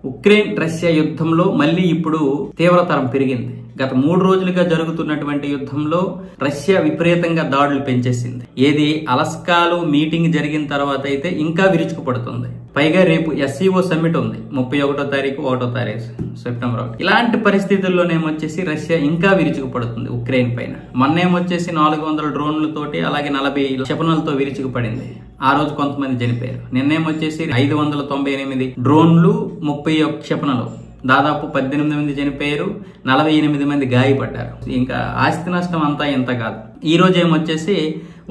Ukraine Russia యుద్ధంలో మళ్ళీ ఇప్పుడు తీవ్రతరం పెరిగింది. గత 3 రోజులుగా జరుగుతున్నటువంటి యుద్ధంలో రష్యా విపరీతంగా దాడులు పెంచేసింది. ఏది అలస్కాలో మీటింగ్ జరిగిన తర్వాత అయితే ఇంకా విరుచుకుపడుతుంది. పైగా రేపు SCO సమ్మిట్ ఉంది 31వ తారీఖు 1వ తారీఖు సెప్టెంబర్. ఇలాంటి పరిస్థితుల్లోనేమొచ్చేసి రష్యా ఇంకా విరుచుకుపడుతుంది ఉక్రెయిన్ పైన. మొన్నేమొచ్చేసి 400 డ్రోన్లతోటి అలాగే 40 క్షిపణులతో విరుచుకుపడింది. ఆ రోజు కొంతమంది చనిపోయారు. నిన్నేమొచ్చేసి 598 డ్రోన్లు 31 క్షిపణులు, దాదాపు 18 మంది చనిపోయారు, 48 మంది గాయపడ్డారు. ఇంకా ఆస్తి నష్టం అంతా ఇంత కాదు. ఈ రోజు ఏమొచ్చేసి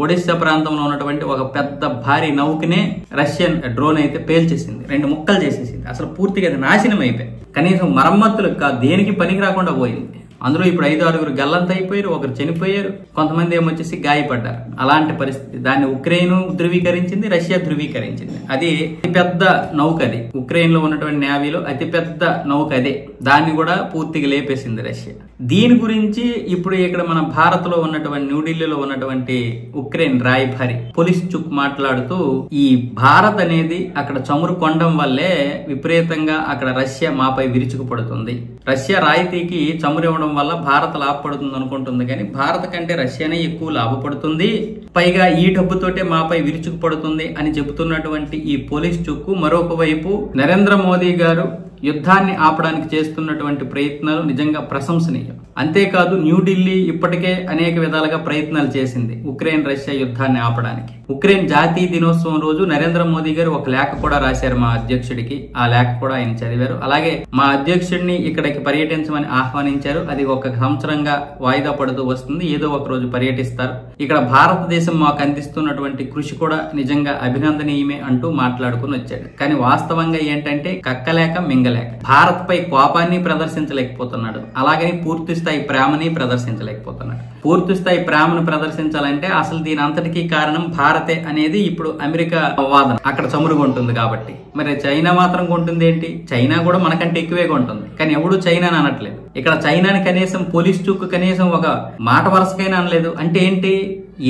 ఒడిశా ప్రాంతంలో ఉన్నటువంటి ఒక పెద్ద భారీ నౌకనే రష్యన్ డ్రోన్ అయితే పేల్చేసింది, 2 ముక్కలు చేసేసింది. అసలు పూర్తిగా అది నాశనం అయిపోయింది. కనీసం మరమ్మతులకు కాదు, దేనికి పనికి రాకుండా పోయింది. అందులో ఇప్పుడు 5-6 గల్లంత అయిపోయారు, ఒకరు చనిపోయారు, కొంతమంది ఏమొచ్చేసి గాయపడ్డారు. అలాంటి పరిస్థితి. దాన్ని ఉక్రెయిన్ ధృవీకరించింది, రష్యా ధృవీకరించింది. అది అతిపెద్ద నౌక, అది ఉక్రెయిన్ లో ఉన్నటువంటి నేవీలో అతిపెద్ద నౌక అదే. దాన్ని కూడా పూర్తిగా లేపేసింది రష్యా. దీని గురించి ఇప్పుడు ఇక్కడ మన భారత్ లో ఉన్నటువంటి న్యూఢిల్లీలో ఉన్నటువంటి ఉక్రెయిన్ రాయబారి పొలిస్చుక్ మాట్లాడుతూ, ఈ భారత్ అనేది అక్కడ చమురు కొండం వల్లే విపరీతంగా అక్కడ రష్యా మాపై విరుచుకుపడుతుంది. రష్యా రాయితీకి చమురు ఇవ్వడం వల్ల భారత్ లాభపడుతుంది అనుకుంటుంది, కానీ భారత్ కంటే రష్యానే ఎక్కువ లాభపడుతుంది. పైగా ఈ డబ్బుతోటే మాపై విరుచుకుపడుతుంది అని చెబుతున్నటువంటి ఈ పొలిస్చుక్ మరొక వైపు నరేంద్ర మోదీ గారు యుద్ధాన్ని ఆపడానికి చేస్తున్నటువంటి ప్రయత్నాలు నిజంగా ప్రశంసనీయం. అంతేకాదు న్యూఢిల్లీ ఇప్పటికే అనేక విధాలుగా ప్రయత్నాలు చేసింది ఉక్రెయిన్ రష్యా యుద్ధాన్ని ఆపడానికి. ఉక్రెయిన్ జాతీయ దినోత్సవం రోజు నరేంద్ర మోదీ గారు ఒక లేఖ కూడా రాశారు మా అధ్యక్షుడికి. ఆ లేఖ కూడా ఆయన చదివారు. అలాగే మా అధ్యక్షుడిని ఇక్కడికి పర్యటించమని ఆహ్వానించారు. అది 1 సంవత్సరంగా వాయిదా పడుతూ వస్తుంది. ఏదో ఒక రోజు పర్యటిస్తారు. ఇక్కడ భారతదేశం మాకు అందిస్తున్నటువంటి కృషి కూడా నిజంగా అభినందనీయమే అంటూ మాట్లాడుకుని వచ్చాడు. కానీ వాస్తవంగా ఏంటంటే కక్కలేక మింగలేక భారత్ పై కోపాన్ని ప్రదర్శించలేకపోతున్నాడు. అలాగని పూర్తి స్థాయి ప్రేమని ప్రదర్శించలేకపోతున్నాడు. పూర్తి స్థాయి ప్రేమను ప్రదర్శించాలంటే అసలు దీని అంతటికీ కారణం భారతే అనేది ఇప్పుడు అమెరికా వాదన. అక్కడ చమురు కొంటుంది కాబట్టి. మరి చైనా మాత్రం కొంటుంది ఏంటి? చైనా కూడా మనకంటే ఎక్కువే కొంటుంది. కానీ ఎవడు చైనాని అనట్లేదు. ఇక్కడ చైనాని కనీసం పొలిస్చుక్ కనీసం ఒక మాట వరుసకైనా అనలేదు. అంటే ఏంటి?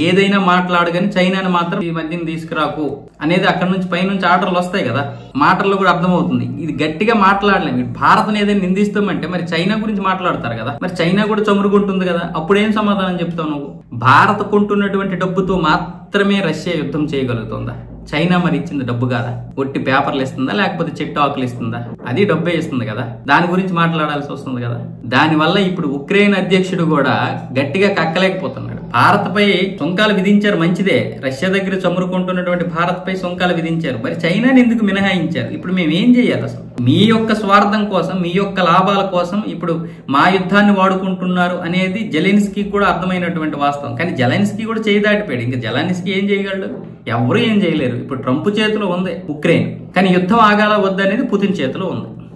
ఏదైనా మాట్లాడు కానీ చైనాని మాత్రం ఈ మధ్యన తీసుకురాకు అనేది అక్కడ నుంచి పైనుంచి ఆర్డర్లు వస్తాయి కదా, మాటల్లో కూడా అర్థమవుతుంది. ఇది గట్టిగా మాట్లాడలేము. భారత్ని ఏదైనా నిందిస్తామంటే మరి చైనా గురించి మాట్లాడతారు కదా. మరి చైనా కూడా చమురుకుంటుంది కదా, అప్పుడేం సమాధానం చెప్తావు నువ్వు? భారత్ కొంటున్నటువంటి డబ్బుతో మాత్రమే రష్యా యుద్ధం చేయగలుగుతుందా? చైనా మరి ఇచ్చింది డబ్బు కాదా? ఒట్టి పేపర్లు ఇస్తుందా, లేకపోతే చెట్టు ఆకులు ఇస్తుందా? అది డబ్బే ఇస్తుంది కదా. దాని గురించి మాట్లాడాల్సి వస్తుంది కదా. దానివల్ల ఇప్పుడు ఉక్రెయిన్ అధ్యక్షుడు కూడా గట్టిగా కక్కలేకపోతున్నాడు. భారత్ పై సుంకాలు విధించారు, మంచిదే. రష్యా దగ్గర చమురుకుంటున్నటువంటి భారత్ పై సుంకాలు విధించారు. మరి చైనాని ఎందుకు మినహాయించారు? ఇప్పుడు మేము ఏం చేయాలి? అసలు మీ యొక్క స్వార్థం కోసం, మీ యొక్క లాభాల కోసం ఇప్పుడు మా యుద్ధాన్ని వాడుకుంటున్నారు అనేది జెలెన్స్కీ కూడా అర్థమైనటువంటి వాస్తవం. కానీ జెలెన్స్కీ కూడా చేయి దాటిపోయాడు. ఇంకా జెలెన్స్కీ ఏం చేయగలడు? ఎవరు ఏం చేయలేరు. ఇప్పుడు ట్రంప్ చేతిలో ఉంది ఉక్రెయిన్, కానీ యుద్ధం ఆగాల వద్దనేది పుతిన్ చేతిలో ఉంది.